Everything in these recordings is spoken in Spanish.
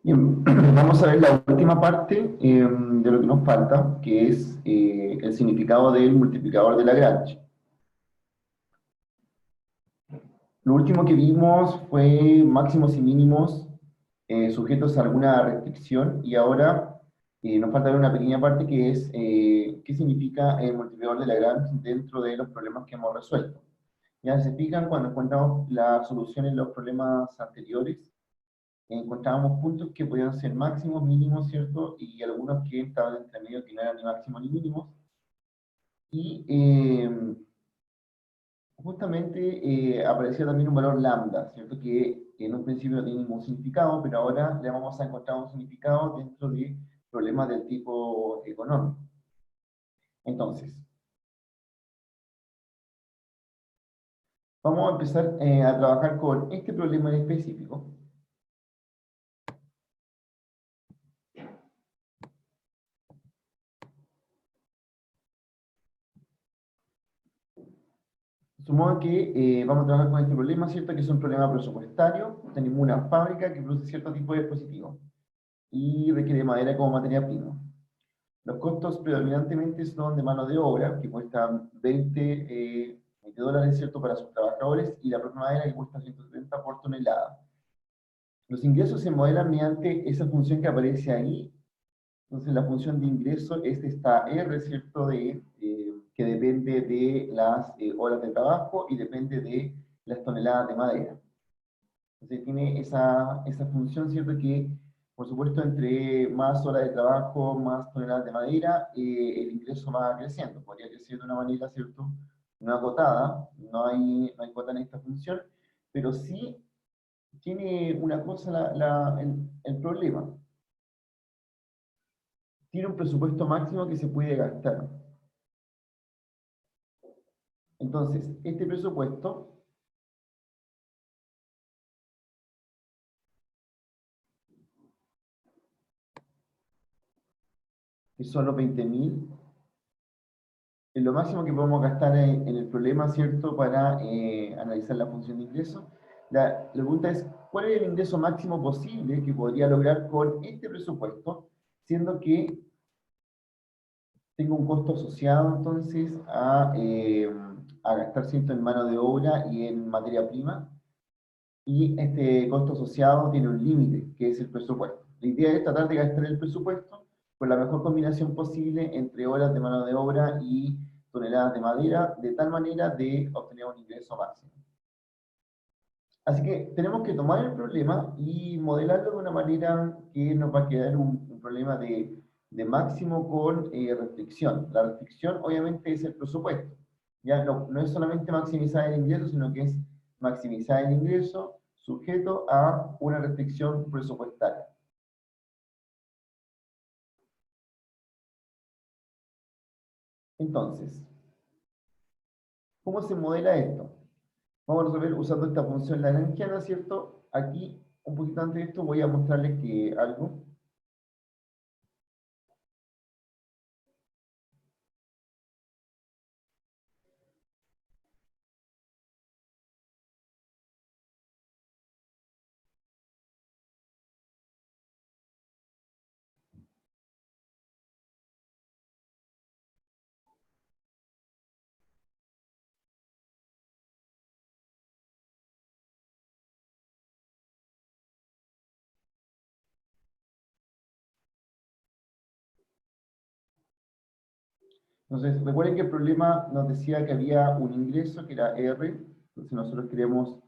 Bien, vamos a ver la última parte de lo que nos falta, que es el significado del multiplicador de Lagrange. Lo último que vimos fue máximos y mínimos sujetos a alguna restricción, y ahora nos falta ver una pequeña parte que es qué significa el multiplicador de Lagrange dentro de los problemas que hemos resuelto. Ya se fijan, cuando encontramos la solución en los problemas anteriores, encontrábamos puntos que podían ser máximos, mínimos, ¿cierto? Y algunos que estaban entre medio que no eran ni máximos ni mínimos. Y justamente aparecía también un valor lambda, ¿cierto? Que en un principio no tenía ningún significado, pero ahora le vamos a encontrar un significado dentro de problemas del tipo económico. Entonces, vamos a empezar a trabajar con este problema en específico. Supongo que vamos a trabajar con este problema, ¿cierto? Que es un problema presupuestario. Tenemos una fábrica que produce cierto tipo de dispositivos y requiere madera como materia prima. Los costos predominantemente son de mano de obra, que cuesta 20 dólares, ¿cierto?, para sus trabajadores, y la propia madera, que cuesta 130 por tonelada. Los ingresos se modelan mediante esa función que aparece ahí. Entonces, la función de ingreso es esta R, ¿cierto?, que depende de las horas de trabajo y depende de las toneladas de madera. Entonces, tiene esa función, ¿cierto?, que, por supuesto, entre más horas de trabajo, más toneladas de madera, el ingreso va creciendo. Podría crecer de una manera, ¿cierto?, no acotada, no hay cuota en esta función, pero sí tiene una cosa el problema. Tiene un presupuesto máximo que se puede gastar. Entonces, este presupuesto, que son los 20.000, es lo máximo que podemos gastar en el problema, ¿cierto?, para analizar la función de ingreso. La pregunta es, ¿cuál es el ingreso máximo posible que podría lograr con este presupuesto, siendo que tengo un costo asociado entonces a gastar, ¿cierto?, en mano de obra y en materia prima, y este costo asociado tiene un límite, que es el presupuesto. La idea es tratar de gastar el presupuesto con la mejor combinación posible entre horas de mano de obra y toneladas de madera, de tal manera de obtener un ingreso máximo. Así que tenemos que tomar el problema y modelarlo de una manera que nos va a quedar un problema de máximo con restricción. La restricción obviamente es el presupuesto. Ya no es solamente maximizar el ingreso, sino que es maximizar el ingreso sujeto a una restricción presupuestaria. Entonces, ¿cómo se modela esto? Vamos a resolver usando esta función lagrangiana, ¿cierto? Aquí, un poquito antes de esto, voy a mostrarles que algo. Entonces, recuerden que el problema nos decía que había un ingreso que era R, entonces nosotros queremos,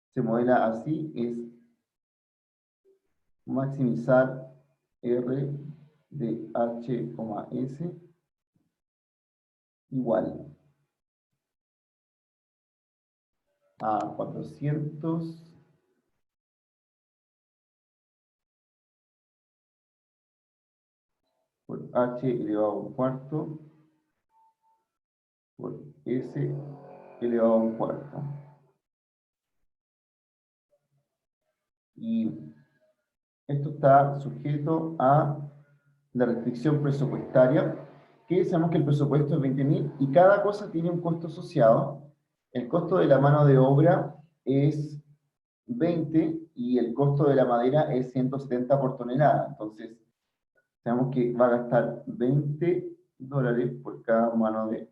se modela así, es maximizar R de H, S igual a 400 por H elevado a un cuarto por S elevado a un cuarto. Y esto está sujeto a la restricción presupuestaria, que sabemos que el presupuesto es 20.000 y cada cosa tiene un costo asociado. El costo de la mano de obra es 20 y el costo de la madera es 170 por tonelada. Entonces, tenemos que va a gastar $20 por cada mano de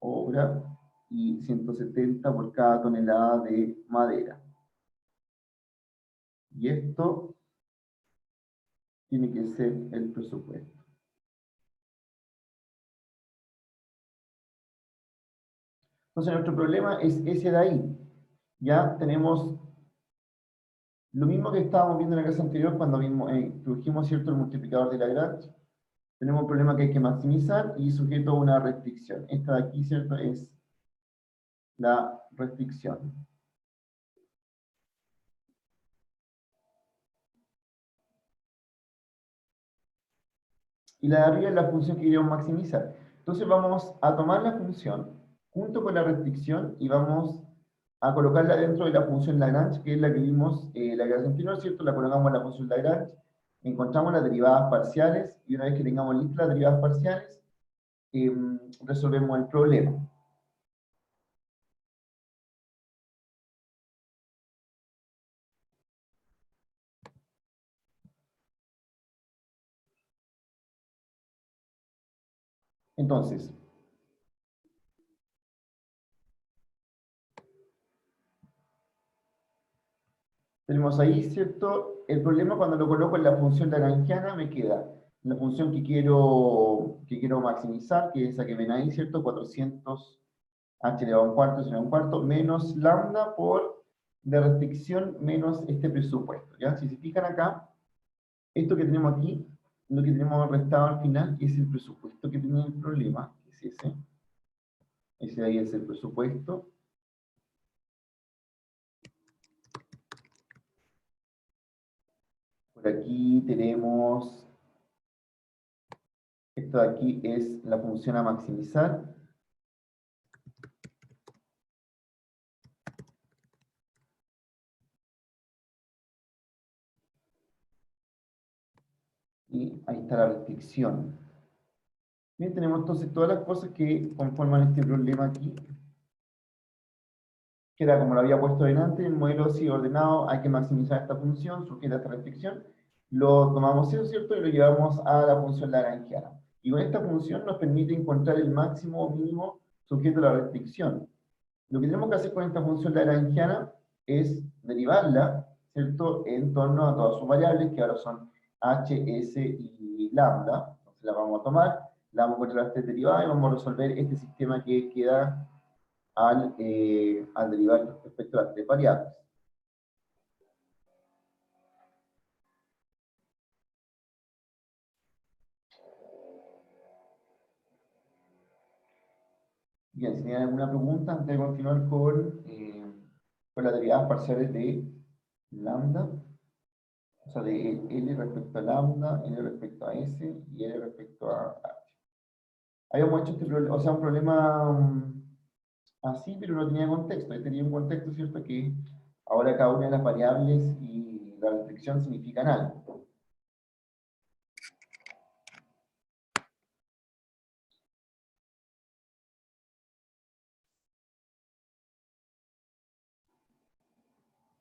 obra y 170 por cada tonelada de madera. Y esto tiene que ser el presupuesto. Entonces nuestro problema es ese de ahí. Ya tenemos lo mismo que estábamos viendo en la clase anterior cuando introdujimos, ¿cierto?, el multiplicador de Lagrange. Tenemos un problema que hay que maximizar y sujeto a una restricción. Esta de aquí, ¿cierto?, es la restricción. Y la de arriba es la función que queremos maximizar. Entonces vamos a tomar la función junto con la restricción y vamos a colocarla dentro de la función Lagrange, que es la que vimos la clase anterior, ¿cierto? La colocamos en la función Lagrange, encontramos las derivadas parciales y una vez que tengamos listas las derivadas parciales, resolvemos el problema. Entonces, tenemos ahí, ¿cierto? El problema cuando lo coloco en la función lagrangiana me queda la función que quiero maximizar, que es esa que ven ahí, ¿cierto? 400 h elevado a un cuarto, elevado a un cuarto, menos lambda por de restricción menos este presupuesto, ¿ya? Si se fijan acá, esto que tenemos aquí, lo que tenemos restado al final, es el presupuesto que tiene el problema, que es ese. Ese de ahí es el presupuesto. Por aquí tenemos, esto de aquí es la función a maximizar. Y ahí está la restricción. Bien, tenemos entonces todas las cosas que conforman este problema aquí, que era como lo había puesto delante, el modelo así ordenado, hay que maximizar esta función, sujeta a esta restricción, lo tomamos eso, ¿cierto? Y lo llevamos a la función lagrangiana. Y con esta función nos permite encontrar el máximo o mínimo sujeto a la restricción. Lo que tenemos que hacer con esta función lagrangiana es derivarla, ¿cierto?, en torno a todas sus variables, que ahora son h, s y lambda. Entonces la vamos a tomar, la vamos a encontrar las tres derivadas y vamos a resolver este sistema que queda al derivar respecto a las tres variables. Bien, si tienen alguna pregunta antes de continuar con las derivadas parciales de lambda, o sea, de L respecto a lambda, L respecto a S y L respecto a H. Habíamos hecho este problema, o sea, un problema así, pero no tenía contexto. Tenía un contexto, ¿cierto? Que ahora cada una de las variables y la restricción significan algo.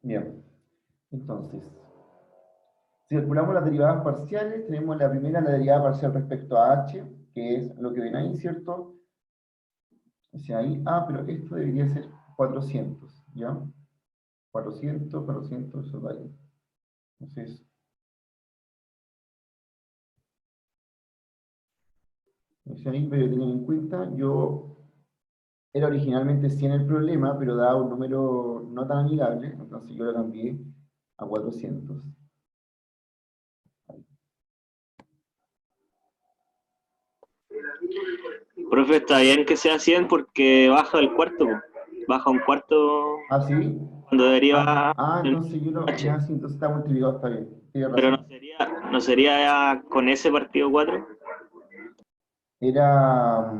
Bien, entonces, si calculamos las derivadas parciales, tenemos la primera, la derivada parcial respecto a h, que es lo que ven ahí, ¿cierto? O sea, ahí, pero esto debería ser 400, ¿ya? 400, eso da ahí. Entonces, o sea, ahí, pero tengan en cuenta, era originalmente 100 el problema, pero daba un número no tan amigable, entonces yo lo cambié a 400. Profe, está bien que sea 100 porque baja el cuarto, po. Baja un cuarto ¿Ah, sí? cuando deriva en Entonces yo lo, H. ya sí, entonces está multiplicado, está bien, tienes Pero razón. no sería con ese partido 4. Era,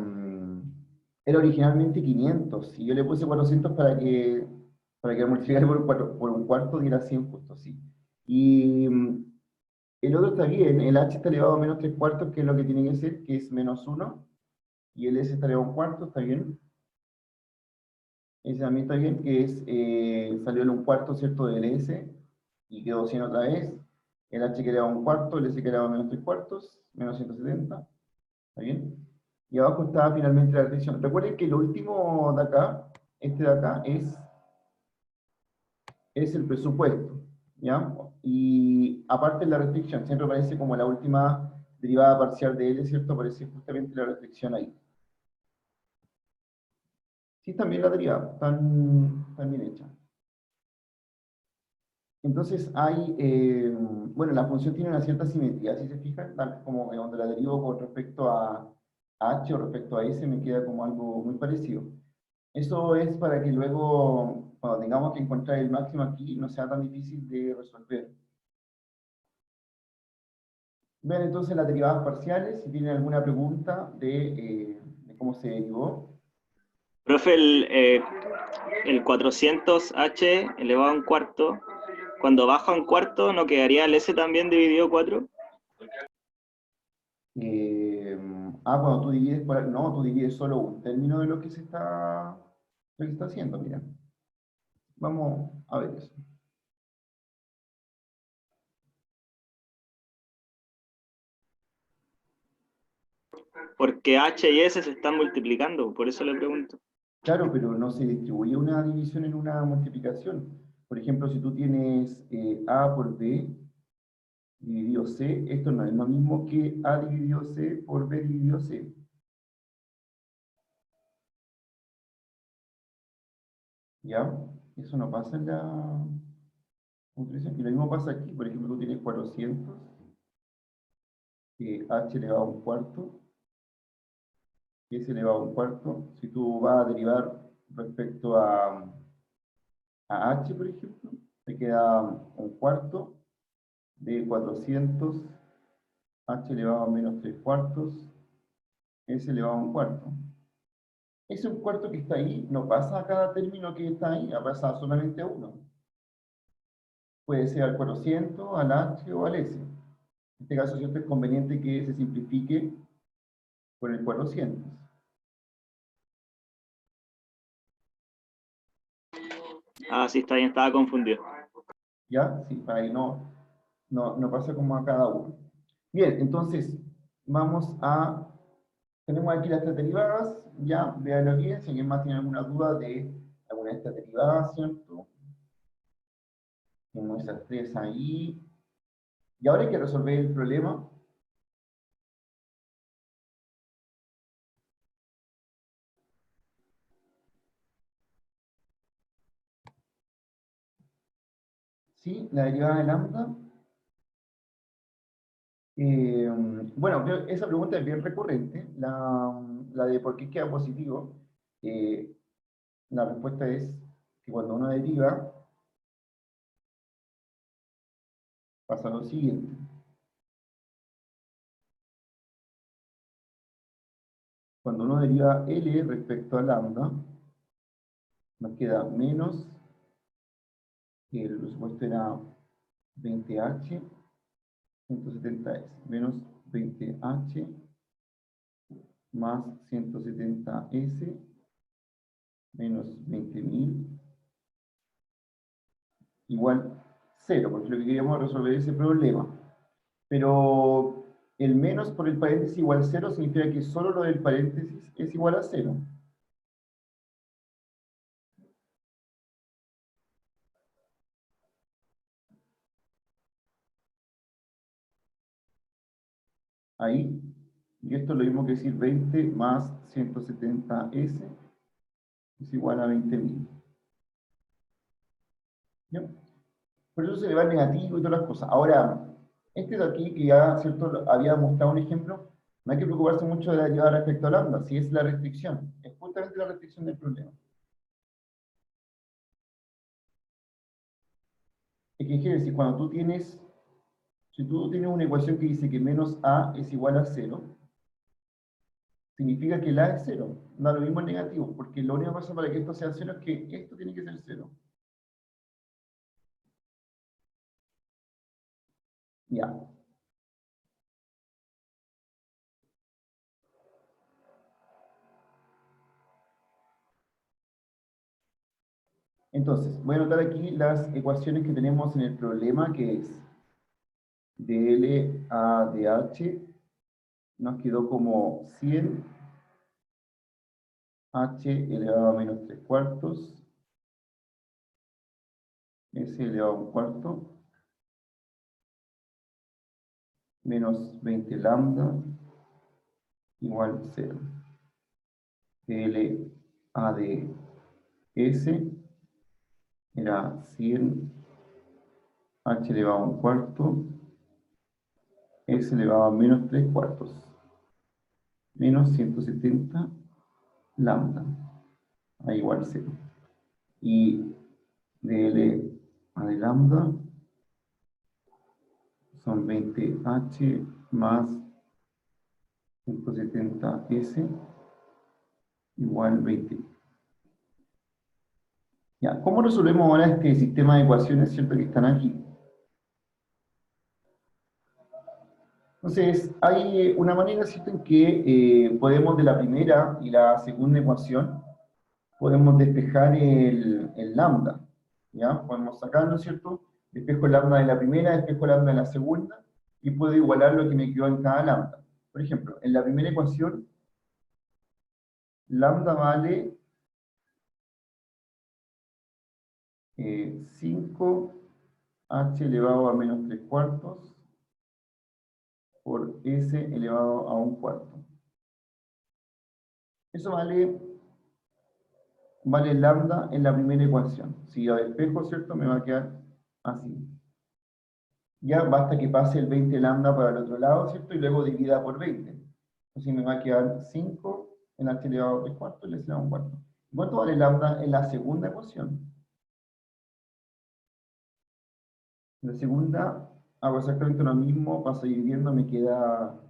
era originalmente 500, y yo le puse 400 para que multiplicar por un cuarto diera 100 justo, sí. Y el otro está bien, el h está elevado a menos 3 cuartos, que es lo que tiene que ser, que es menos 1, y el s está elevado a un cuarto, está bien. Ese también está bien, que es, salió en un cuarto, ¿cierto? Del S y quedó 100 otra vez. El H que era un cuarto, el S que era menos 3 cuartos, menos 170. ¿Está bien? Y abajo está finalmente la restricción. Recuerden que lo último de acá, este de acá, es el presupuesto, ¿ya? Y aparte la restricción, siempre aparece como la última derivada parcial de L, ¿cierto? Aparece justamente la restricción ahí. Sí, también la derivada, están bien hechas. Entonces hay, bueno, la función tiene una cierta simetría, si se fijan, como donde la derivo con respecto a h o respecto a s me queda como algo muy parecido. Eso es para que luego, cuando tengamos que encontrar el máximo aquí, no sea tan difícil de resolver. Vean entonces las derivadas parciales, si tienen alguna pregunta de cómo se derivó. Profe, el 400h elevado a un cuarto, cuando baja a un cuarto, ¿no quedaría el S también dividido 4? Eh, Cuando tú divides no, tú divides solo un término de lo que se está haciendo, mira. Vamos a ver eso. Porque H y S se están multiplicando, por eso le pregunto. Claro, pero no se distribuye una división en una multiplicación. Por ejemplo, si tú tienes A por B dividido C, esto no es lo mismo que A dividido C por B dividido C. ¿Ya? Eso no pasa en la multiplicación. Y lo mismo pasa aquí. Por ejemplo, tú tienes 400, H elevado a un cuarto, S elevado a un cuarto. Si tú vas a derivar respecto a H, por ejemplo, te queda un cuarto de 400, H elevado a menos 3 cuartos, S elevado a un cuarto. Ese un cuarto que está ahí no pasa a cada término que está ahí, pasa solamente a uno. Puede ser al 400, al H o al S. En este caso, ¿cierto? Es conveniente que se simplifique por el 400. Ah, sí, está bien, estaba confundido. ¿Ya? Sí, para que no pase como a cada uno. Bien, entonces, vamos a... Tenemos aquí las tres derivadas, ya, véanlo bien, si alguien más tiene alguna duda de alguna de estas derivadas, ¿cierto? Tenemos esas tres ahí. Y ahora hay que resolver el problema. ¿Sí? La derivada de lambda. Eh, bueno, esa pregunta es bien recurrente, la de por qué queda positivo. Eh, la respuesta es que cuando uno deriva, pasa lo siguiente. Cuando uno deriva L respecto a lambda, nos queda menos, el presupuesto era 20h, 170s, menos 20h más 170s menos 20.000 igual 0, porque lo que queríamos resolver ese problema. Pero el menos por el paréntesis igual 0 significa que solo lo del paréntesis es igual a 0. Ahí, y esto es lo mismo que decir 20 más 170s es igual a 20.000. ¿Ya? Por eso se le va el negativo y todas las cosas. Ahora, este de aquí, que ya, ¿cierto? Había mostrado un ejemplo, no hay que preocuparse mucho de la derivada respecto a lambda, si es la restricción. Es justamente la restricción del problema. Es que quiere decir, cuando tú tienes, si tú tienes una ecuación que dice que menos a es igual a 0, significa que el a es 0. Da lo mismo el negativo, porque lo único que pasa para que esto sea 0 es que esto tiene que ser 0. Ya. Entonces, voy a anotar aquí las ecuaciones que tenemos en el problema, que es dl a dh, nos quedó como 100 h elevado a menos 3 cuartos, s elevado a un cuarto, menos 20 lambda, igual 0. dl a de s era 100 h elevado a un cuarto, s elevado a menos 3 cuartos, menos 170 lambda, a igual 0. Y dl a de lambda son 20h más 170s igual 20. Ya, ¿cómo resolvemos ahora este sistema de ecuaciones, cierto, que están aquí? Entonces, hay una manera, ¿cierto?, en que podemos de la primera y la segunda ecuación, podemos despejar el lambda, ¿ya? Podemos sacarlo, ¿cierto? Despejo el lambda de la primera, despejo el lambda de la segunda, y puedo igualar lo que me quedó en cada lambda. Por ejemplo, en la primera ecuación, lambda vale 5h elevado a menos 3 cuartos por s elevado a un cuarto. Eso vale lambda en la primera ecuación. Si yo despejo, ¿cierto? Me va a quedar así. Ya basta que pase el 20 lambda para el otro lado, ¿cierto? Y luego divida por 20. Así me va a quedar 5 en h elevado a 3 cuartos y s elevado a un cuarto. ¿Cuánto vale lambda en la segunda ecuación? En la segunda hago exactamente lo mismo, paso dividiendo, me queda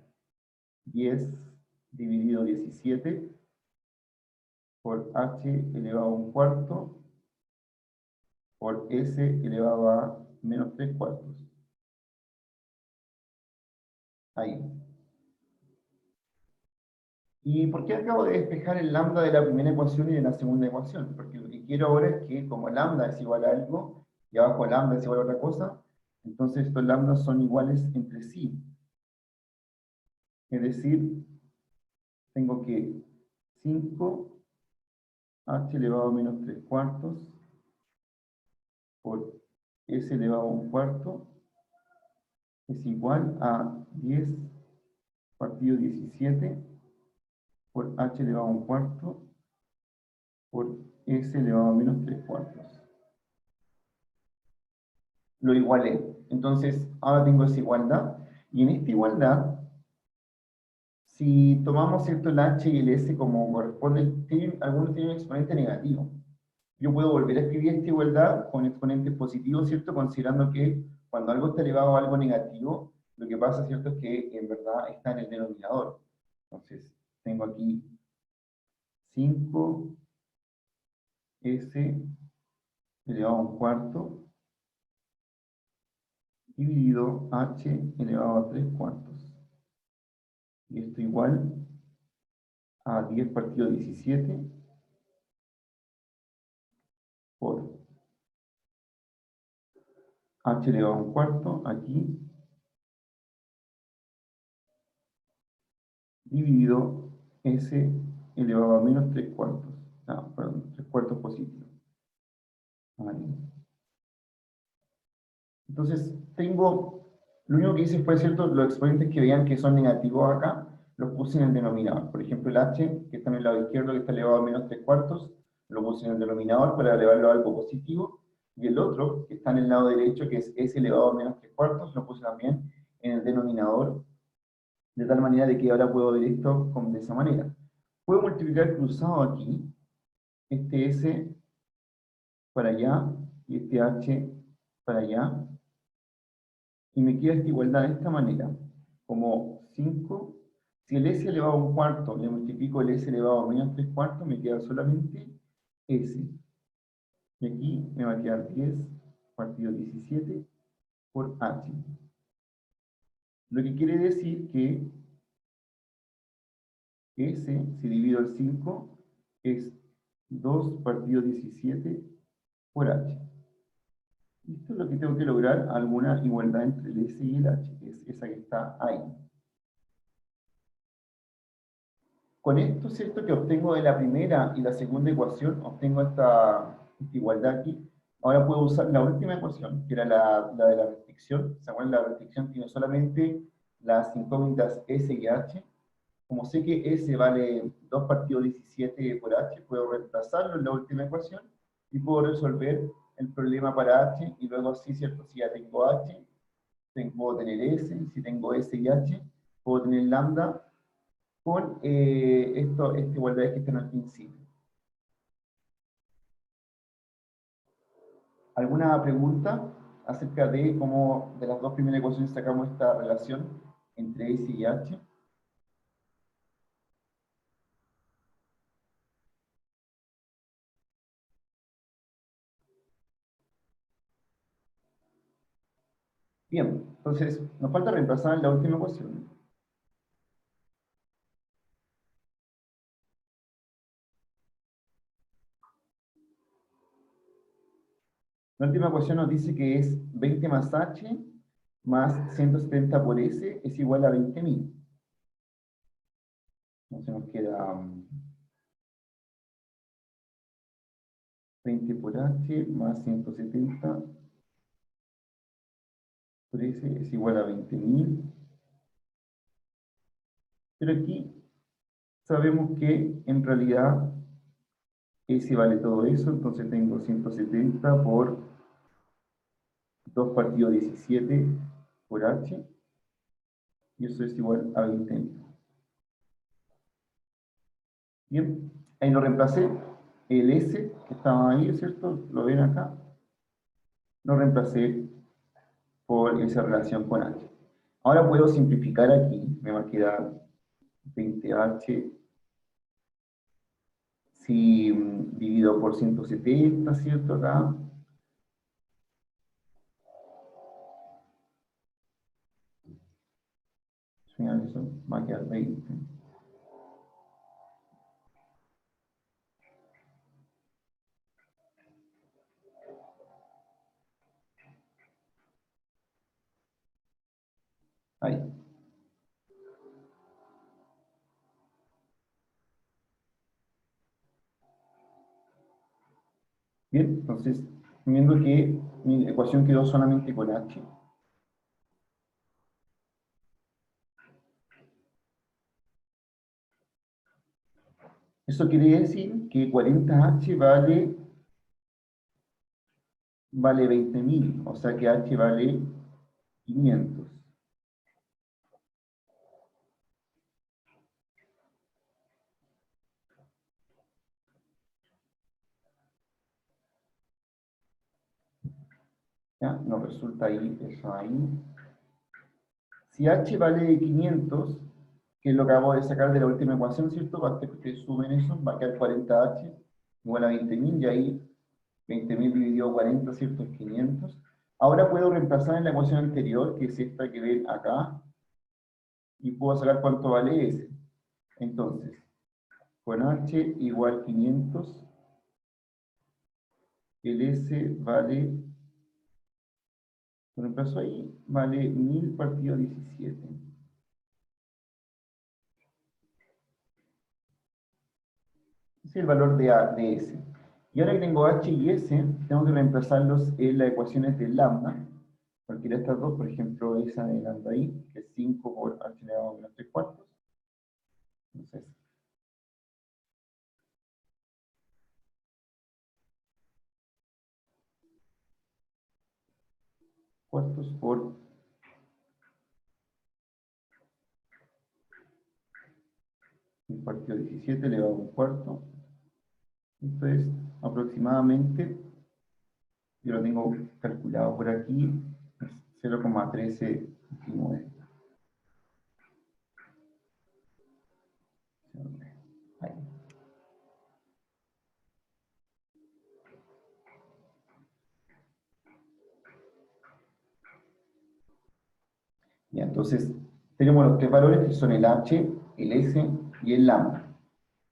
10 dividido 17 por h elevado a un cuarto por s elevado a menos 3 cuartos. Ahí. ¿Y por qué acabo de despejar el lambda de la primera ecuación y de la segunda ecuación? Porque lo que quiero ahora es que, como lambda es igual a algo, y abajo lambda es igual a otra cosa, entonces estos lambdas son iguales entre sí. Es decir, tengo que 5h elevado a menos 3 cuartos por s elevado a un cuarto es igual a 10 partido 17 por h elevado a un cuarto por s elevado a menos 3 cuartos. Lo igualé. Entonces, ahora tengo esa igualdad. Y en esta igualdad, si tomamos, ¿cierto?, el h y el s como corresponde, algunos tienen un exponente negativo. Yo puedo volver a escribir esta igualdad con exponentes positivos, ¿cierto?, considerando que cuando algo está elevado a algo negativo, lo que pasa, ¿cierto?, es que en verdad está en el denominador. Entonces, tengo aquí 5s elevado a un cuarto dividido h elevado a 3 cuartos. Y esto igual a 10 partido 17 por h elevado a un cuarto aquí dividido s elevado a menos 3 cuartos. No, perdón, 3 cuartos positivos. Ahí. Entonces, lo único que hice fue, ¿cierto?, los exponentes que veían que son negativos acá, los puse en el denominador. Por ejemplo, el h, que está en el lado izquierdo, que está elevado a menos 3 cuartos, lo puse en el denominador para elevarlo a algo positivo. Y el otro, que está en el lado derecho, que es s elevado a menos 3 cuartos, lo puse también en el denominador, de tal manera de que ahora puedo ver esto de esa manera. Puedo multiplicar cruzado aquí, este s para allá, y este h para allá, y me queda esta igualdad de esta manera, como 5, si el s elevado a un cuarto le multiplico el s elevado a menos 3 cuartos, me queda solamente s. Y aquí me va a quedar 10 partido 17 por h. Lo que quiere decir que s, si divido el 5, es 2 partido 17 por H. Esto es lo que tengo que lograr, alguna igualdad entre el S y el H, que es esa que está ahí. Con esto, ¿cierto? Que obtengo de la primera y la segunda ecuación, obtengo esta igualdad aquí. Ahora puedo usar la última ecuación, que era la de la restricción. ¿Se acuerdan? La restricción tiene solamente las incógnitas S y H. Como sé que S vale 2 partido 17 por H, puedo reemplazarlo en la última ecuación y puedo resolver el problema para H, y luego sí, ¿cierto? Si ya tengo H, puedo tener S, y si tengo S y H, puedo tener lambda con esta igualdad que están al principio. ¿Alguna pregunta acerca de cómo de las dos primeras ecuaciones sacamos esta relación entre S y H? Bien, entonces nos falta reemplazar la última ecuación. La última ecuación nos dice que es 20 más H más 170 por S es igual a 20.000. Entonces nos queda 20 por H más 170 por S es igual a 20.000. Pero aquí sabemos que en realidad S vale todo eso, entonces tengo 170 por 2 partido 17 por H, y eso es igual a 20.000. Bien, ahí lo reemplacé, el S que estaba ahí, ¿cierto? Lo ven acá, lo reemplacé por esa relación con H. Ahora puedo simplificar aquí, me va a quedar 20H si divido por 170, ¿cierto? Acá. Al final eso va a quedar 20. Ahí. Bien, entonces, viendo que mi ecuación quedó solamente con H, eso quiere decir que 40H vale 20.000, o sea que H vale 500. ¿Ya? Nos resulta ahí, eso ahí. Si H vale 500, que es lo que acabo de sacar de la última ecuación, ¿cierto? Basta que ustedes sumen eso, va a quedar 40H igual a 20.000, y ahí 20.000 dividido 40, ¿cierto? Es 500. Ahora puedo reemplazar en la ecuación anterior, que es esta que ven acá, y puedo sacar cuánto vale S. Entonces, con H igual 500, el S vale, lo reemplazo ahí, vale 1000 partido 17. Ese es el valor de S. Y ahora que tengo H y S, tengo que reemplazarlos en las ecuaciones de lambda. Cualquiera de estas dos, por ejemplo, esa de lambda I, que es 5 por H elevado a menos 3 cuartos. Entonces, cuartos por un partido 17 elevado a un cuarto. Esto es aproximadamente, yo lo tengo calculado por aquí, es 0,1329. Ahí. Ya, entonces, tenemos los tres valores que son el H, el S y el lambda.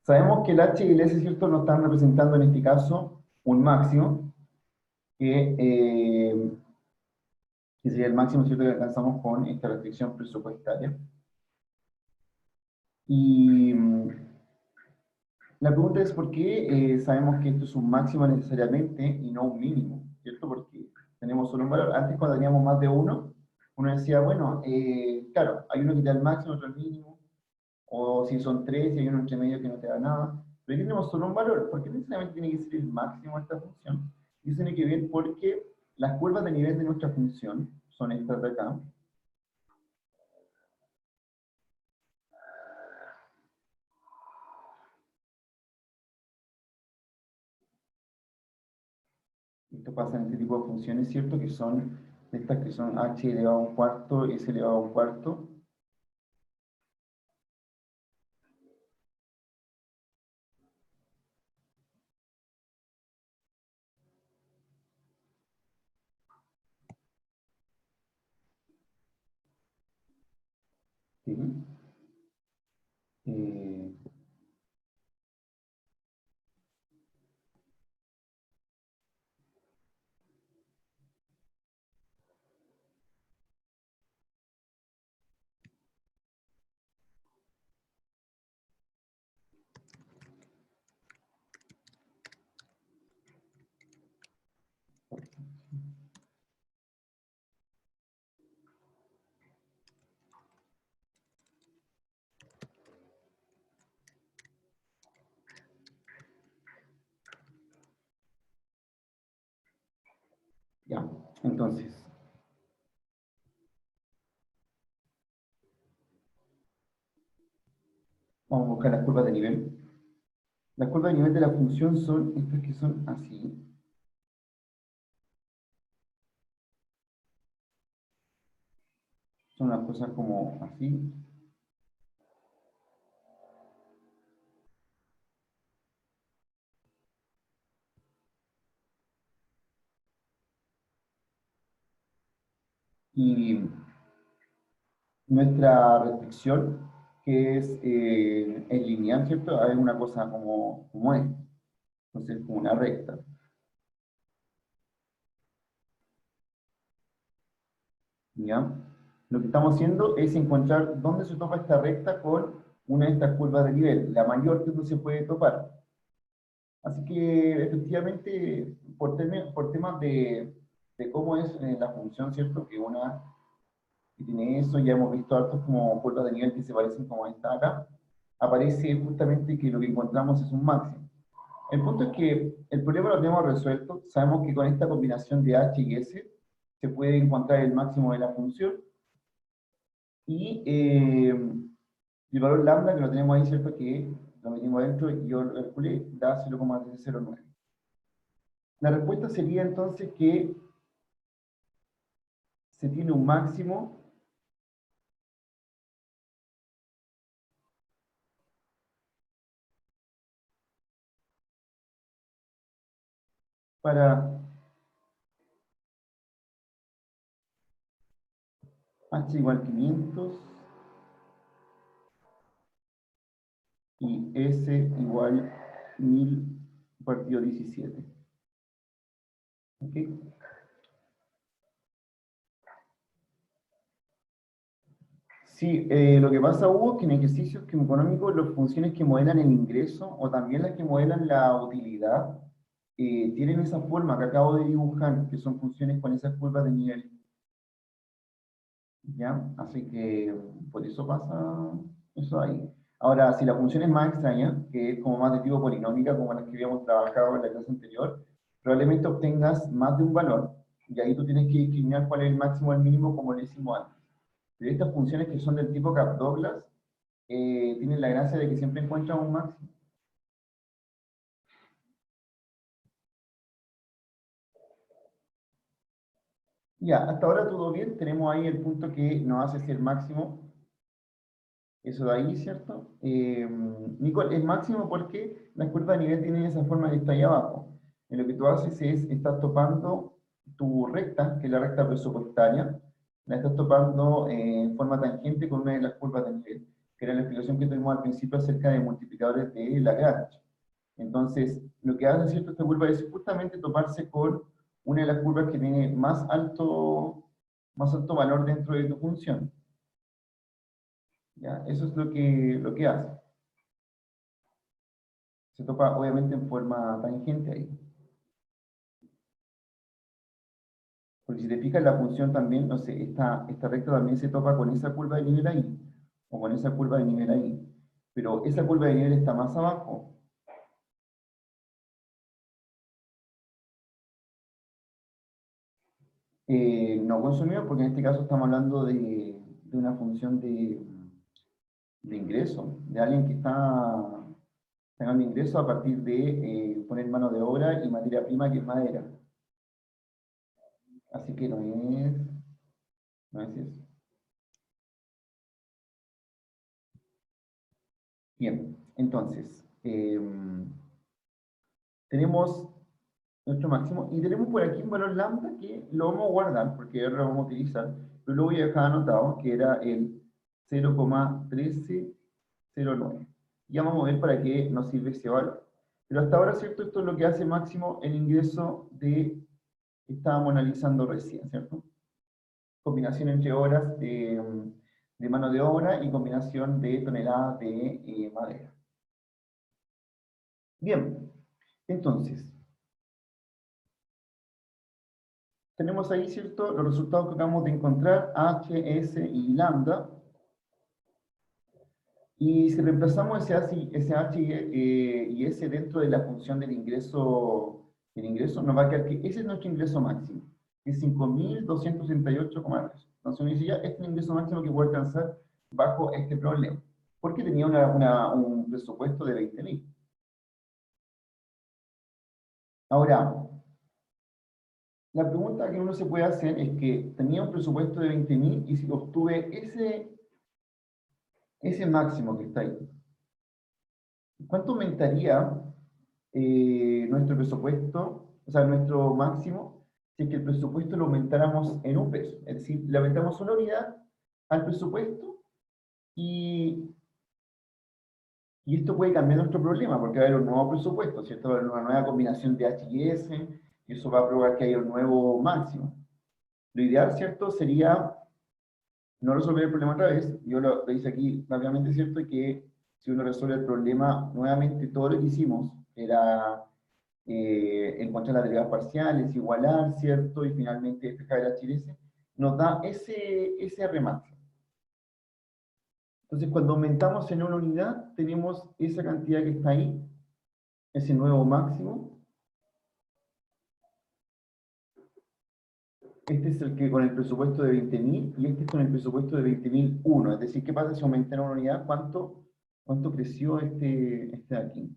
Sabemos que el H y el S, ¿cierto?, nos están representando en este caso un máximo, que, eh, que sería el máximo, ¿cierto?, que alcanzamos con esta restricción presupuestaria. Y la pregunta es por qué sabemos que esto es un máximo necesariamente y no un mínimo, ¿cierto? Porque tenemos solo un valor. Antes cuando teníamos más de uno, uno decía, bueno, claro, hay uno que te da el máximo, otro el mínimo, o si son tres y hay uno entre medio que no te da nada. Pero aquí tenemos solo un valor. ¿Por qué necesariamente tiene que ser el máximo de esta función? Y eso tiene que ver porque las curvas de nivel de nuestra función son estas de acá. Esto pasa en este tipo de funciones, ¿cierto? Que son estas que son h elevado a un cuarto, s elevado a un cuarto. ¿Sí? Eh, ya, entonces, vamos a buscar las curvas de nivel. Las curvas de nivel de la función son estas que son así. Son las cosas como así. Y nuestra restricción, que es lineal, ¿cierto? Es una cosa como es. Entonces, como una recta. ¿Ya? Lo que estamos haciendo es encontrar dónde se topa esta recta con una de estas curvas de nivel, la mayor que no se puede topar. Así que, efectivamente, por temas de cómo es la función, ¿cierto? Que una que tiene eso, ya hemos visto hartos como curvas de nivel que se parecen como esta acá, aparece justamente que lo que encontramos es un máximo. El punto es que el problema lo tenemos resuelto, sabemos que con esta combinación de h y s se puede encontrar el máximo de la función, y el valor lambda que lo tenemos ahí, ¿cierto? Que lo metimos adentro y yo lo calculé, da 0,309. La respuesta sería entonces que se tiene un máximo para h igual 500 y s igual 1000 partido 17. ¿Ok? Sí, lo que pasa, Hugo, es que en ejercicios económicos las funciones que modelan el ingreso o también las que modelan la utilidad tienen esa forma que acabo de dibujar, que son funciones con esas curvas de nivel. ¿Ya? Así que por eso pasa eso ahí. Ahora, si la función es más extraña, que es como más de tipo polinómica, como las que habíamos trabajado en la clase anterior, probablemente obtengas más de un valor, y ahí tú tienes que discriminar cuál es el máximo o el mínimo, como le hicimos antes. Pero estas funciones que son del tipo Kappa-Douglas tienen la gracia de que siempre encuentran un máximo. Ya, hasta ahora todo bien, tenemos ahí el punto que nos hace ser máximo. Eso de ahí, ¿cierto? Nicole, es máximo porque la curva de nivel tiene esa forma que está ahí abajo. Y lo que tú haces es, estás topando tu recta, que es la recta presupuestaria, la estás topando en forma tangente con una de las curvas de nivel, que era la explicación que tuvimos al principio acerca de multiplicadores de Lagrange. Entonces, lo que hace, ¿cierto?, esta curva es justamente toparse con una de las curvas que tiene más alto valor dentro de tu función. ¿Ya? Eso es lo que hace. Se topa obviamente en forma tangente ahí. Porque si te fijas la función también, no sé, esta recta también se topa con esa curva de nivel ahí, o con esa curva de nivel ahí. Pero esa curva de nivel está más abajo. No consumido, porque en este caso estamos hablando de una función de ingreso, de alguien que está ganando ingreso a partir de poner mano de obra y materia prima que es madera. Así que no es eso. Bien, entonces, tenemos nuestro máximo y tenemos por aquí un valor lambda que lo vamos a guardar porque ahora lo vamos a utilizar, pero lo voy a dejar anotado que era el 0,1309. Ya vamos a ver para qué nos sirve ese valor. Pero hasta ahora, ¿cierto? Esto es lo que hace máximo el ingreso que estábamos analizando recién, ¿cierto? Combinación entre horas de mano de obra y combinación de toneladas de madera. Bien, entonces, tenemos ahí, ¿cierto?, los resultados que acabamos de encontrar, H, S y lambda. Y si reemplazamos ese H y S dentro de la función del ingreso, nos va a quedar que ese es nuestro ingreso máximo, que es 5.268,3. Entonces uno dice, ya, este es el ingreso máximo que puedo alcanzar bajo este problema, porque tenía un presupuesto de 20.000. Ahora, la pregunta que uno se puede hacer es que tenía un presupuesto de 20.000 y si obtuve ese máximo que está ahí, ¿cuánto aumentaría nuestro presupuesto, o sea, nuestro máximo, si es que el presupuesto lo aumentáramos en un peso? Es decir, le aumentamos una unidad al presupuesto y, y esto puede cambiar nuestro problema, porque va a haber un nuevo presupuesto, ¿cierto? Va a haber una nueva combinación de H y S, y eso va a provocar que haya un nuevo máximo. Lo ideal, ¿cierto?, sería no resolver el problema otra vez. Yo lo hice aquí rápidamente, ¿cierto?, que si uno resuelve el problema nuevamente, todo lo que hicimos era encontrar las derivadas parciales, igualar, ¿cierto?, y finalmente despejar el HLS, nos da ese remate. Entonces, cuando aumentamos en una unidad, tenemos esa cantidad que está ahí, ese nuevo máximo. Este es el que con el presupuesto de 20.000 y este es con el presupuesto de 20.001. Es decir, ¿qué pasa si aumenta en una unidad? ¿Cuánto creció este de aquí?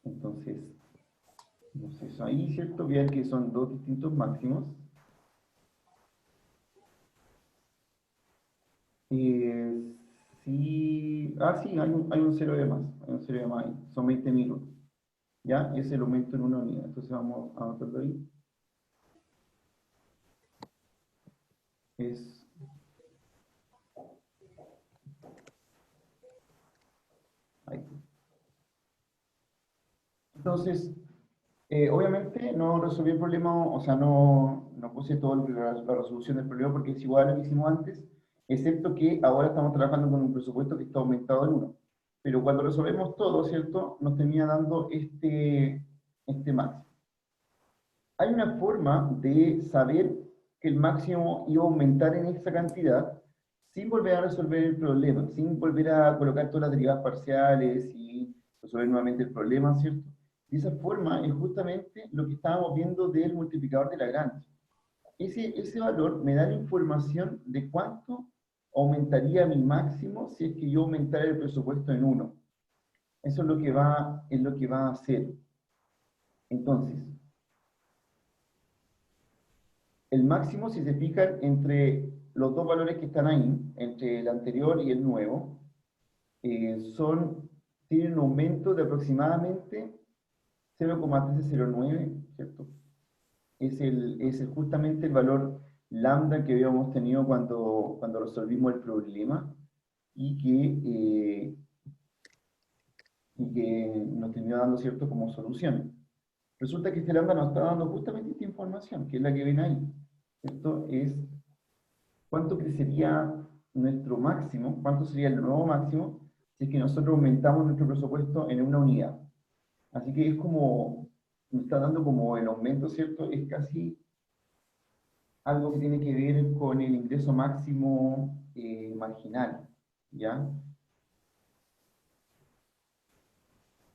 Entonces, ahí, ¿cierto? Vean que son dos distintos máximos. Sí, sí, hay un cero de más, hay un cero de más ahí, son 20.000. ¿Ya? Ese es el aumento en una unidad, entonces vamos a anotarlo ahí. Es ahí. Entonces, obviamente no resolví el problema, o sea, no puse toda la resolución del problema porque es igual a lo que hicimos antes, excepto que ahora estamos trabajando con un presupuesto que está aumentado en 1. Pero cuando resolvemos todo, ¿cierto?, nos termina dando este máximo. Hay una forma de saber que el máximo iba a aumentar en esa cantidad sin volver a resolver el problema, sin volver a colocar todas las derivadas parciales y resolver nuevamente el problema, ¿cierto? Y esa forma es justamente lo que estábamos viendo del multiplicador de Lagrange. Ese valor me da la información de cuánto aumentaría mi máximo si es que yo aumentara el presupuesto en 1. Eso es lo que va a hacer. Entonces, el máximo, si se fijan, entre los dos valores que están ahí, entre el anterior y el nuevo, tienen un aumento de aproximadamente 0,1309, ¿cierto? Es justamente el valor lambda que habíamos tenido cuando resolvimos el problema y que y que nos terminó dando, ¿cierto?, como solución. Resulta que este lambda nos está dando justamente esta información, que es la que ven ahí. Esto es cuánto crecería nuestro máximo, cuánto sería el nuevo máximo, si es que nosotros aumentamos nuestro presupuesto en una unidad. Así que es como, nos está dando como el aumento, ¿cierto? Es casi algo que tiene que ver con el ingreso máximo marginal, ¿ya?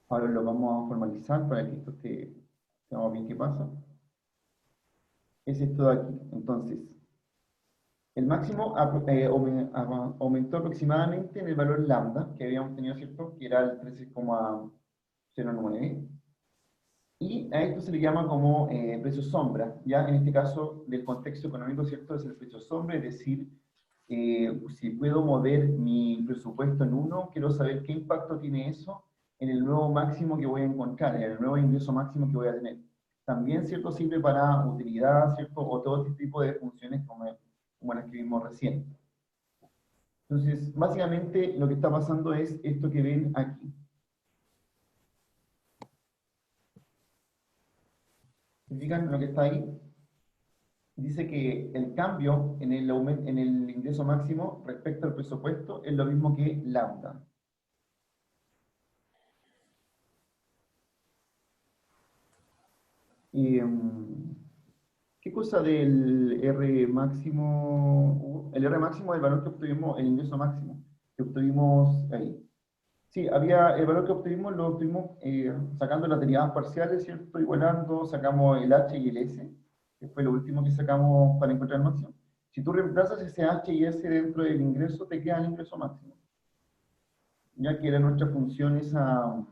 Ahora lo vamos a formalizar para que esto esté, veamos bien qué pasa. Es esto de aquí. Entonces, el máximo aumentó aproximadamente en el valor lambda que habíamos tenido, ¿cierto? Que era el 13,09. Y a esto se le llama como precio sombra, ¿ya? En este caso, del contexto económico, ¿cierto? Es el precio sombra, es decir, si puedo mover mi presupuesto en uno, quiero saber qué impacto tiene eso en el nuevo máximo que voy a encontrar, en el nuevo ingreso máximo que voy a tener. También, ¿cierto? Sirve para utilidad, ¿cierto? O todo este tipo de funciones como las que vimos recién. Entonces, básicamente lo que está pasando es esto que ven aquí. ¿Se fijan lo que está ahí? Dice que el cambio en el ingreso máximo respecto al presupuesto es lo mismo que lambda. Y, ¿qué cosa del R máximo? El R máximo es el valor que obtuvimos, el ingreso máximo que obtuvimos ahí. Sí, había el valor que obtuvimos, lo obtuvimos sacando las derivadas parciales, ¿cierto? Igualando, sacamos el H y el S, que fue lo último que sacamos para encontrar el máximo. Si tú reemplazas ese H y S dentro del ingreso, te queda el ingreso máximo. Ya que era nuestra función esa,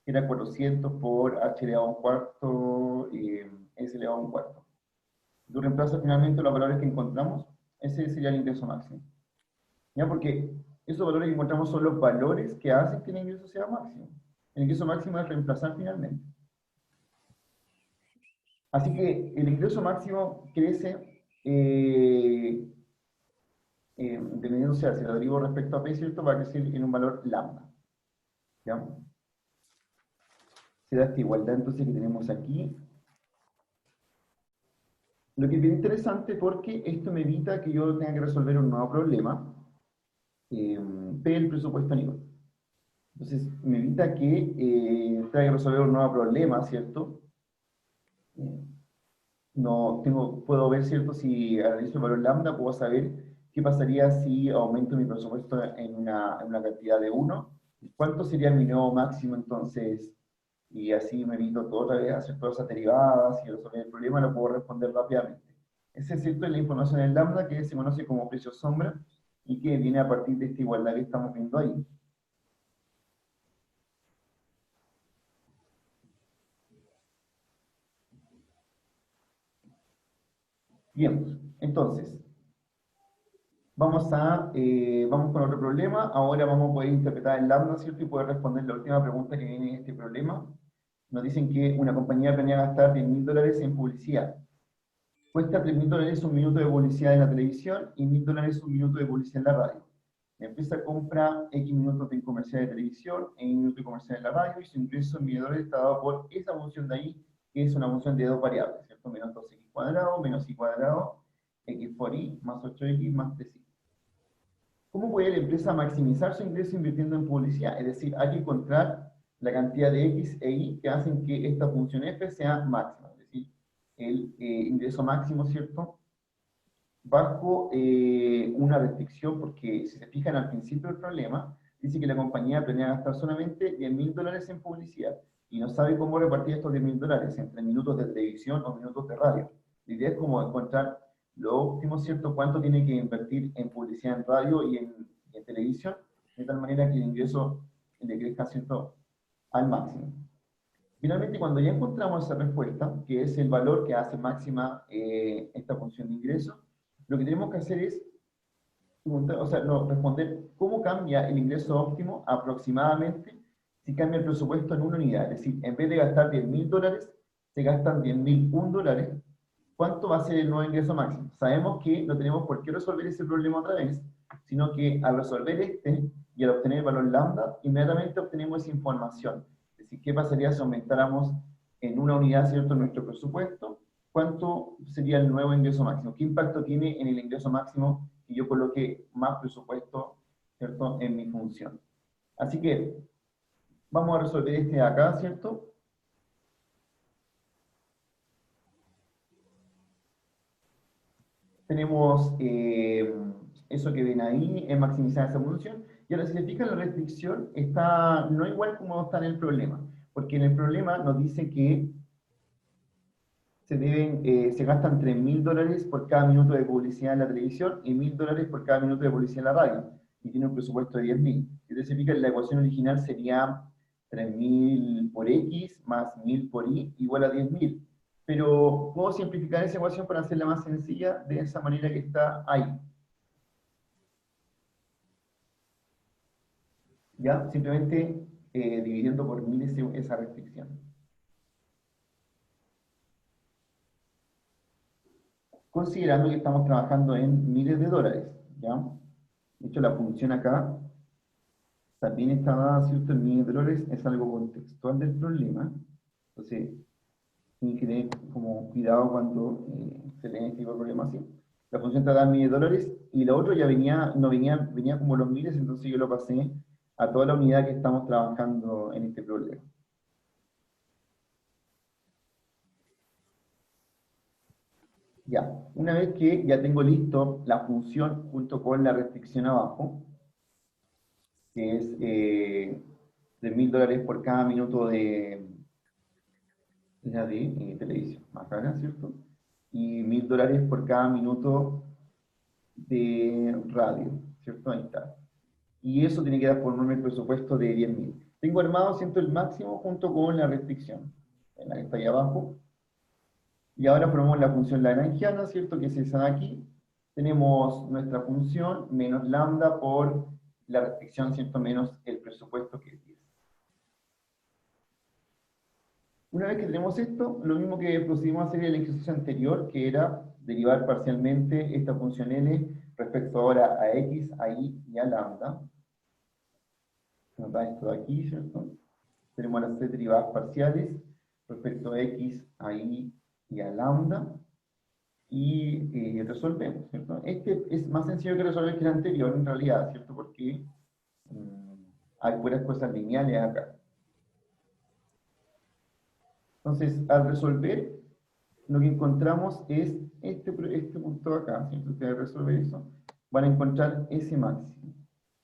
que era 400 por H elevado a un cuarto y S elevado a un cuarto. Tú reemplazas finalmente los valores que encontramos, ese sería el ingreso máximo. ¿Ya? Porque esos valores que encontramos son los valores que hacen que el ingreso sea máximo. El ingreso máximo es reemplazar finalmente. Así que el ingreso máximo crece dependiendo, o sea, si lo derivo respecto a P, ¿cierto? Va a crecer en un valor lambda. ¿Ya? Se da esta igualdad entonces que tenemos aquí. Lo que es bien interesante porque esto me evita que yo tenga que resolver un nuevo problema, P el presupuesto anual. Entonces, me evita que tenga que resolver un nuevo problema, ¿cierto? No puedo ver, ¿cierto? Si analizo el valor lambda, puedo saber qué pasaría si aumento mi presupuesto en una cantidad de 1. ¿Cuánto sería mi nuevo máximo entonces? Y así me evito todo otra vez hacer todas esas derivadas y resolver el problema, lo puedo responder rápidamente. Ese es cierto, es la información en lambda que se conoce como precio sombra y que viene a partir de esta igualdad que estamos viendo ahí. Bien, entonces, vamos con otro problema. Ahora vamos a poder interpretar el lambda, ¿cierto? Y poder responder la última pregunta que viene en este problema. Nos dicen que una compañía planea gastar $10.000 en publicidad. Cuesta $3.000 un minuto de publicidad en la televisión y $1.000 un minuto de publicidad en la radio. La empresa compra X minutos de comercial de televisión, X minutos de comercial en la radio, y su ingreso en $1.000 está dado por esa función de ahí, que es una función de dos variables, ¿cierto? Menos 2x cuadrado, menos y cuadrado, x por y, más 8x, más 3y. ¿Cómo puede la empresa maximizar su ingreso invirtiendo en publicidad? Es decir, hay que encontrar la cantidad de x e y que hacen que esta función f sea máxima, es decir, el ingreso máximo, ¿cierto? Bajo una restricción, porque si se fijan al principio del problema, dice que la compañía planea gastar solamente $10.000 en publicidad y no sabe cómo repartir estos $10.000 entre minutos de televisión o minutos de radio. La idea es como encontrar lo óptimo, ¿cierto? Cuánto tiene que invertir en publicidad en radio y en televisión, de tal manera que el ingreso le crezca, ¿cierto?, al máximo. Finalmente, cuando ya encontramos esa respuesta, que es el valor que hace máxima esta función de ingreso, lo que tenemos que hacer es responder cómo cambia el ingreso óptimo aproximadamente si cambia el presupuesto en una unidad. Es decir, en vez de gastar $10.000, se gastan $10.001. ¿Cuánto va a ser el nuevo ingreso máximo? Sabemos que no tenemos por qué resolver ese problema otra vez, sino que al resolver este, y al obtener el valor lambda, inmediatamente obtenemos esa información. Es decir, ¿qué pasaría si aumentáramos en una unidad, ¿cierto?, nuestro presupuesto? ¿Cuánto sería el nuevo ingreso máximo? ¿Qué impacto tiene en el ingreso máximo que yo coloque más presupuesto, ¿cierto?, en mi función? Así que vamos a resolver este de acá, ¿cierto? Tenemos eso que ven ahí, es maximizar esa función. Y ahora, si se fijan, la restricción está no igual como está en el problema. Porque en el problema nos dice que se gastan $3.000 por cada minuto de publicidad en la televisión y $1.000 por cada minuto de publicidad en la radio. Y tiene un presupuesto de 10.000. Si se fijan, la ecuación original sería 3.000 por X más 1.000 por Y igual a 10.000. Pero puedo simplificar esa ecuación para hacerla más sencilla de esa manera que está ahí. ¿Ya? Simplemente dividiendo por 1.000 esa restricción. Considerando que estamos trabajando en miles de dólares, ¿ya? De hecho, la función acá también está dada, ¿cierto?, en miles de dólares, es algo contextual del problema. Entonces, tienen que tener como cuidado cuando se leen este tipo de problemas así. La función está dada en miles de dólares y lo otro ya venía como los miles, entonces yo lo pasé a toda la unidad que estamos trabajando en este problema. Ya, una vez que ya tengo listo la función junto con la restricción abajo, que es $3.000 por cada minuto de televisión, más acá, ¿cierto? Y $1.000 por cada minuto de radio, ¿cierto? Ahí está. Y eso tiene que dar por el presupuesto de 10.000. Tengo armado, siento el máximo junto con la restricción, en la que está ahí abajo. Y ahora ponemos la función lagrangiana, ¿cierto?, que es esa de aquí. Tenemos nuestra función menos lambda por la restricción, ¿cierto?, menos el presupuesto que es 10. Una vez que tenemos esto, lo mismo que procedimos a hacer en el ejercicio anterior, que era derivar parcialmente esta función n respecto ahora a x, a y y a lambda. Nos da esto de aquí, ¿cierto? Tenemos las tres derivadas parciales respecto a x, a y y a lambda. Y resolvemos, ¿cierto? Este es más sencillo que resolver que el anterior, en realidad, ¿cierto? Porque hay puras cosas lineales acá. Entonces, al resolver, lo que encontramos es este punto de acá, ¿cierto? Ustedes al resolver eso, van a encontrar ese máximo,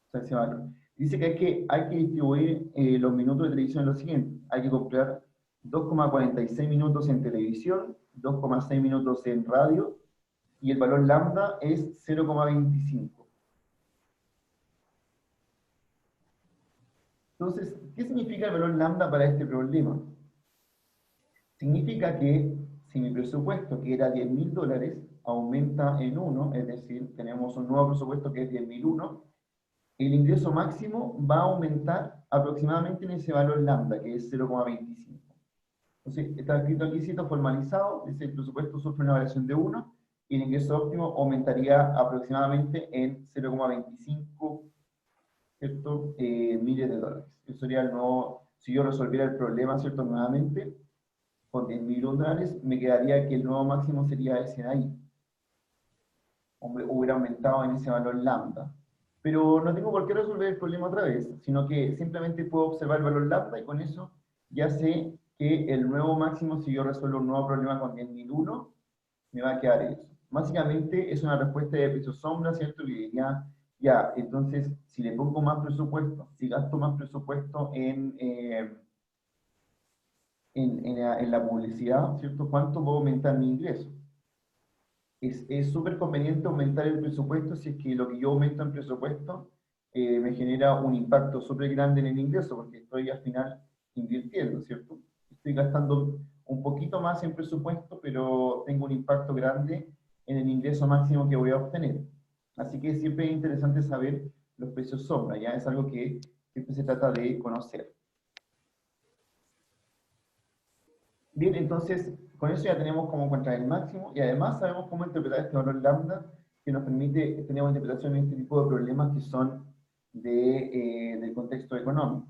o sea, ese valor. Dice que hay que distribuir los minutos de televisión en lo siguiente. Hay que comprar 2,46 minutos en televisión, 2,6 minutos en radio, y el valor lambda es 0,25. Entonces, ¿qué significa el valor lambda para este problema? Significa que si mi presupuesto, que era $10.000, aumenta en 1, es decir, tenemos un nuevo presupuesto que es 10.001, el ingreso máximo va a aumentar aproximadamente en ese valor lambda, que es 0,25. Entonces, está escrito aquí, cito formalizado, dice el presupuesto sufre una variación de 1, y el ingreso óptimo aumentaría aproximadamente en 0,25, ¿cierto? Miles de dólares. Eso sería el nuevo, si yo resolviera el problema, ¿cierto? Nuevamente, con $10.000, me quedaría que el nuevo máximo sería ese de ahí. Hubiera aumentado en ese valor lambda. Pero no tengo por qué resolver el problema otra vez, sino que simplemente puedo observar el valor lambda y con eso ya sé que el nuevo máximo, si yo resuelvo un nuevo problema con 10.001, me va a quedar eso. Básicamente es una respuesta de peso sombra, ¿cierto? Que diría, ya, entonces, si le pongo más presupuesto, si gasto más presupuesto en la publicidad, ¿cierto? ¿Cuánto puedo aumentar mi ingreso? Es súper conveniente aumentar el presupuesto si es que lo que yo aumento en presupuesto me genera un impacto súper grande en el ingreso, porque estoy al final invirtiendo, ¿cierto? Estoy gastando un poquito más en presupuesto, pero tengo un impacto grande en el ingreso máximo que voy a obtener. Así que siempre es interesante saber los precios sombra, ¿ya? Es algo que siempre se trata de conocer. Bien, entonces, con eso ya tenemos cómo encontrar el máximo y además sabemos cómo interpretar este valor lambda que nos permite, tenemos interpretación en este tipo de problemas que son del contexto económico.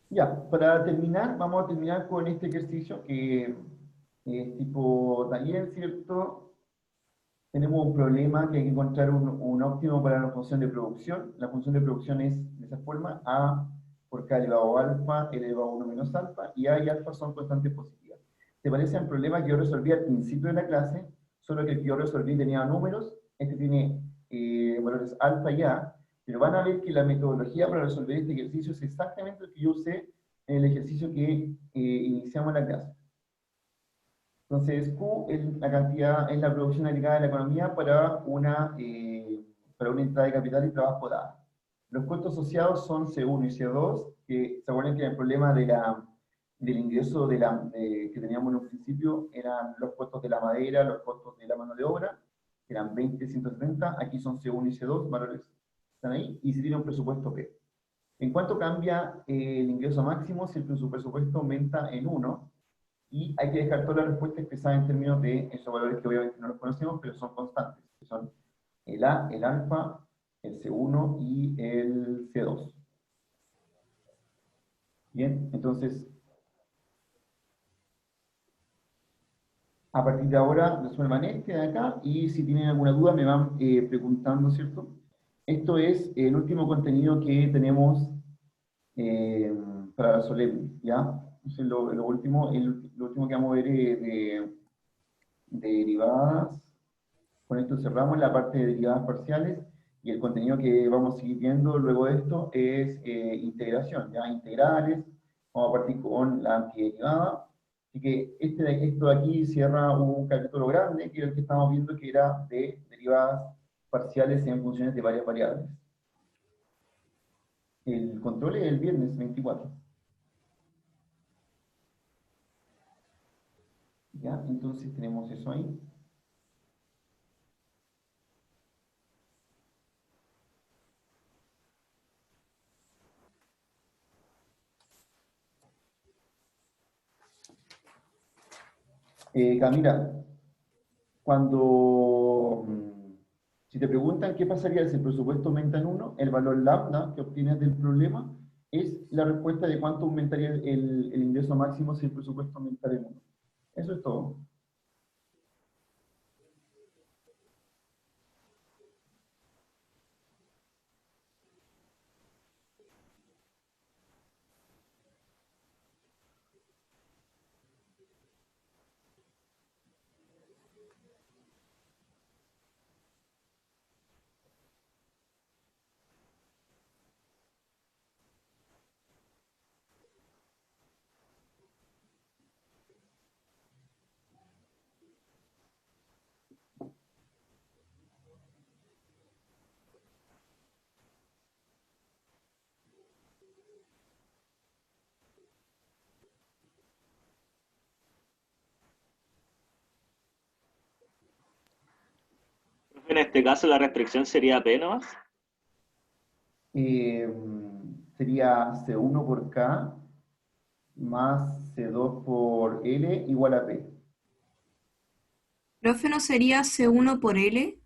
Ya, para terminar, vamos a terminar con este ejercicio que es tipo taller, ¿cierto? Tenemos un problema que hay que encontrar un óptimo para la función de producción. La función de producción es de esa forma: a por k elevado a alfa, elevado a 1 menos alfa, y a y alfa son constantes positivas. ¿Te parece el problema que yo resolví al principio de la clase? Solo que el que yo resolví tenía números, este tiene valores alfa y a, pero van a ver que la metodología para resolver este ejercicio es exactamente el que yo usé en el ejercicio que iniciamos la clase. Entonces, Q es la cantidad, es la producción agregada de la economía para una entrada de capital y trabajo dada. Los costos asociados son C1 y C2, que se acuerdan que el problema del ingreso que teníamos en un principio eran los costos de la madera, los costos de la mano de obra, que eran 20, 130, aquí son C1 y C2, valores están ahí, y se tiene un presupuesto P. ¿En cuánto cambia el ingreso máximo si el presupuesto aumenta en 1? Y hay que dejar toda la respuesta expresada en términos de esos valores que obviamente no los conocemos, pero son constantes, que son el A, el alfa, el C1 y el C2. Bien, entonces, a partir de ahora resuelvan este de acá, y si tienen alguna duda me van preguntando, ¿cierto? Esto es el último contenido que tenemos eh, para la solemne, ¿ya? Entonces, lo último que vamos a ver es de derivadas. Con esto cerramos la parte de derivadas parciales, y el contenido que vamos a seguir viendo luego de esto es integración, ya integrales. Vamos a partir con la antiderivada. Así que esto de aquí cierra un capítulo grande, que era el que estamos viendo, que era de derivadas parciales en funciones de varias variables. El control es el viernes 24. ¿Ya? Entonces tenemos eso ahí. Camila, si te preguntan qué pasaría si el presupuesto aumenta en 1, el valor lambda que obtienes del problema es la respuesta de cuánto aumentaría el ingreso máximo si el presupuesto aumentara en 1. Eso es todo. En este caso la restricción sería P nomás. Eh, Sería C1 por K más C2 por L igual a P. Profe, ¿no sería C1 por L?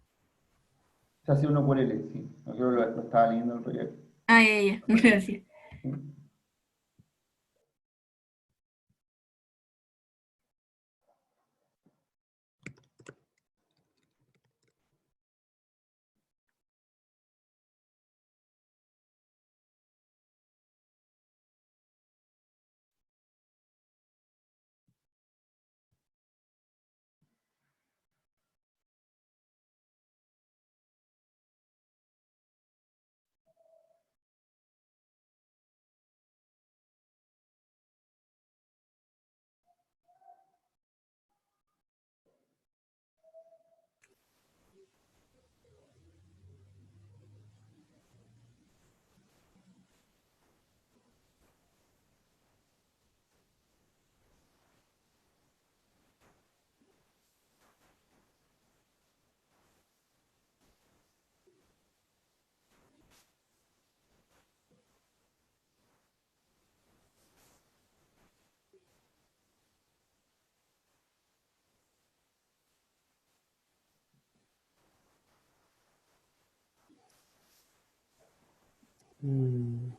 O sea, C1 por L, sí. Yo lo estaba leyendo en el proyecto. Ah, ya, gracias. ¿Sí? Mm,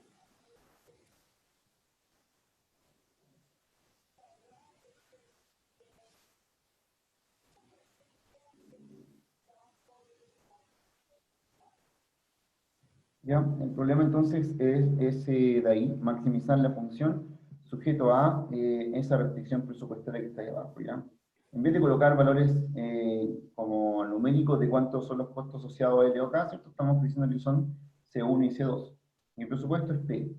¿Ya? El problema entonces es ese de ahí, maximizar la función sujeto a esa restricción presupuestaria que está ahí abajo, ¿ya? En vez de colocar valores como numéricos de cuántos son los costos asociados a L o K, ¿cierto? Estamos diciendo que son C1 y C2. Mi presupuesto es P.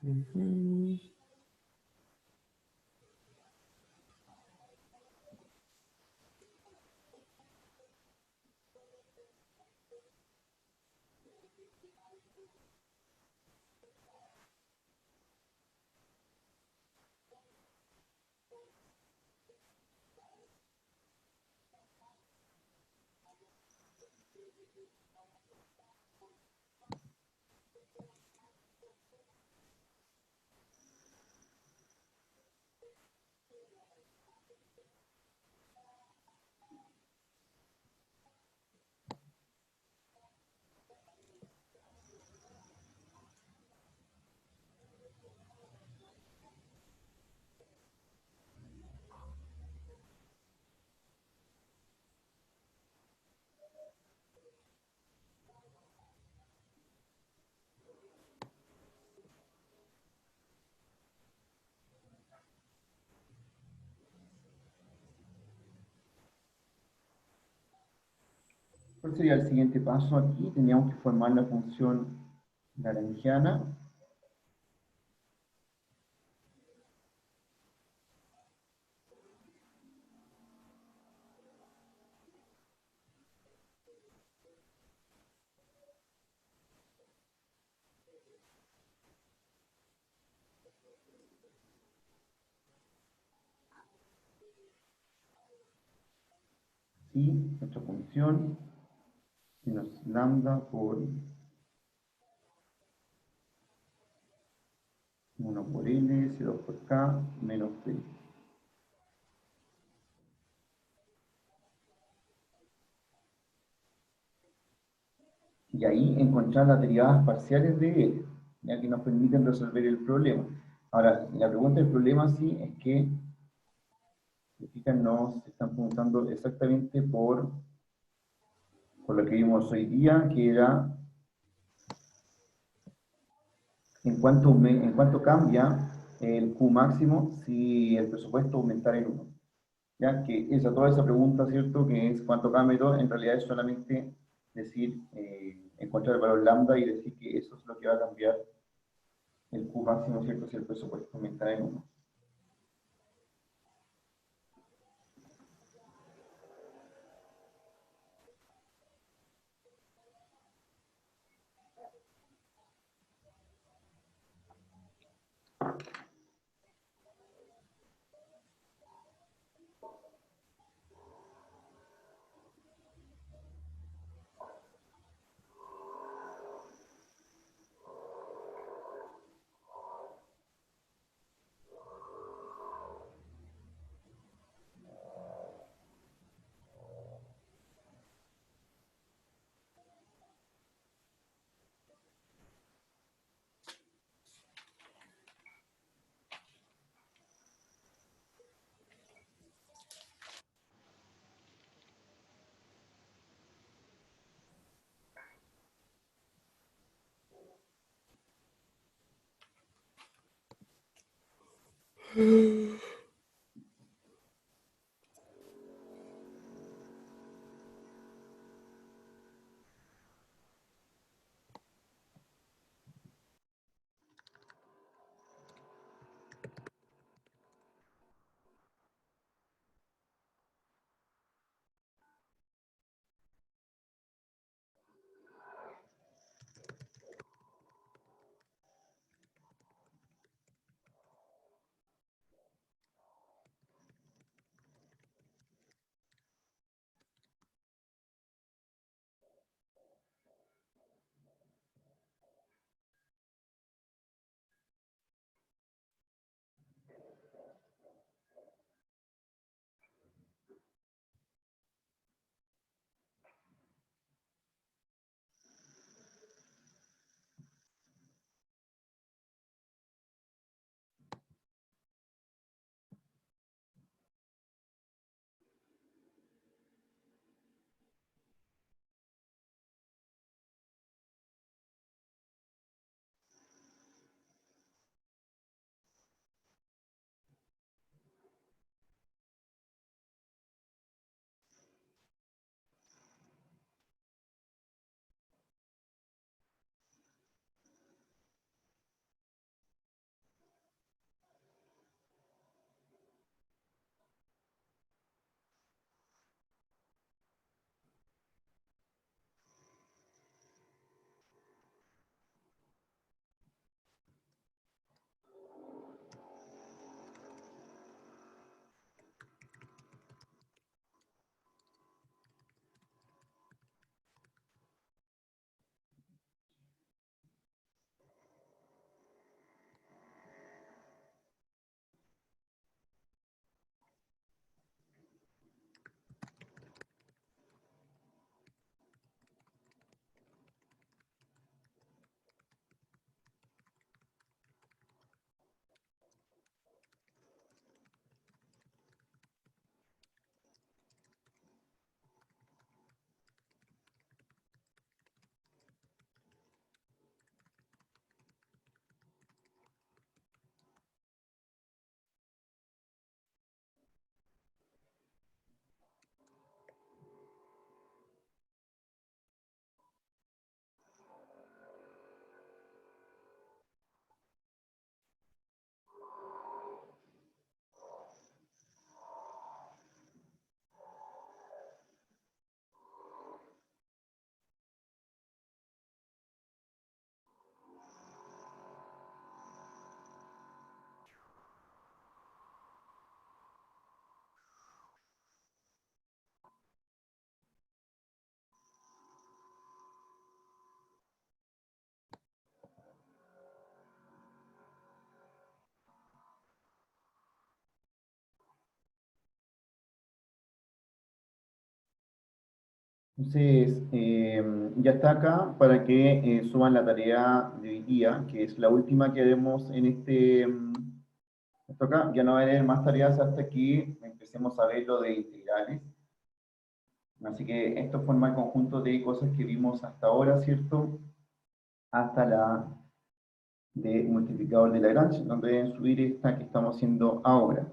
ujú. ¿Cuál sería el siguiente paso aquí? Teníamos que formar la función lagrangiana. Y nuestra función menos lambda por 1 por L, C2 por K, menos P. Y ahí encontrar las derivadas parciales de L, ya que nos permiten resolver el problema. Ahora, la pregunta del problema sí es que, si fijan, nos están preguntando exactamente por lo que vimos hoy día, que era en cuánto cambia el Q máximo si el presupuesto aumentara en 1. Ya que toda esa pregunta, ¿cierto? Que es cuánto cambia y todo, en realidad es solamente decir, encontrar el valor lambda y decir que eso es lo que va a cambiar el Q máximo, ¿cierto? Si el presupuesto aumentara en 1. Entonces, ya está acá para que suban la tarea de hoy día, que es la última que haremos en esto acá. Ya no va a haber más tareas hasta que empecemos a ver lo de integrales. Así que esto forma el conjunto de cosas que vimos hasta ahora, ¿cierto? Hasta la de multiplicador de Lagrange, donde deben subir esta que estamos haciendo ahora.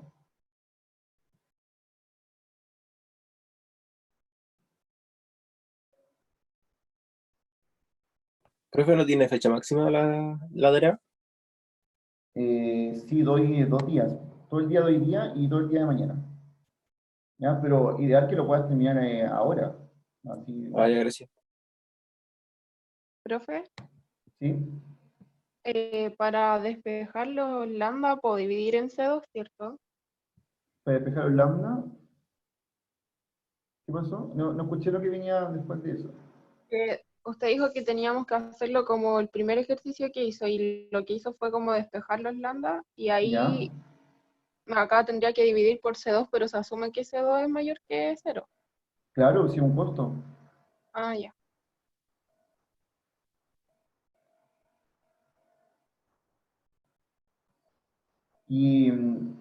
Profe, ¿no tiene fecha máxima la tarea? Sí, doy 2 días. Todo el día de hoy día y todo el día de mañana. ¿Ya? Pero ideal que lo puedas terminar ahora. Así, Ah, ya, gracias. Profe, ¿sí? para despejar los lambda puedo dividir en C2, ¿cierto? Para despejar el lambda. ¿Qué pasó? No escuché lo que venía después de eso. Usted dijo que teníamos que hacerlo como el primer ejercicio que hizo y lo que hizo fue como despejar los lambda y ¿Ya? ahí acá tendría que dividir por C2, pero se asume que C2 es mayor que 0. Claro, sí, un costo. Ah, ya. Y lo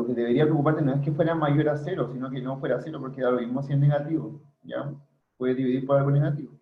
que debería preocuparte no es que fuera mayor a 0, sino que no fuera 0 porque da lo mismo si es negativo. ¿Ya? Puedes dividir por algo negativo.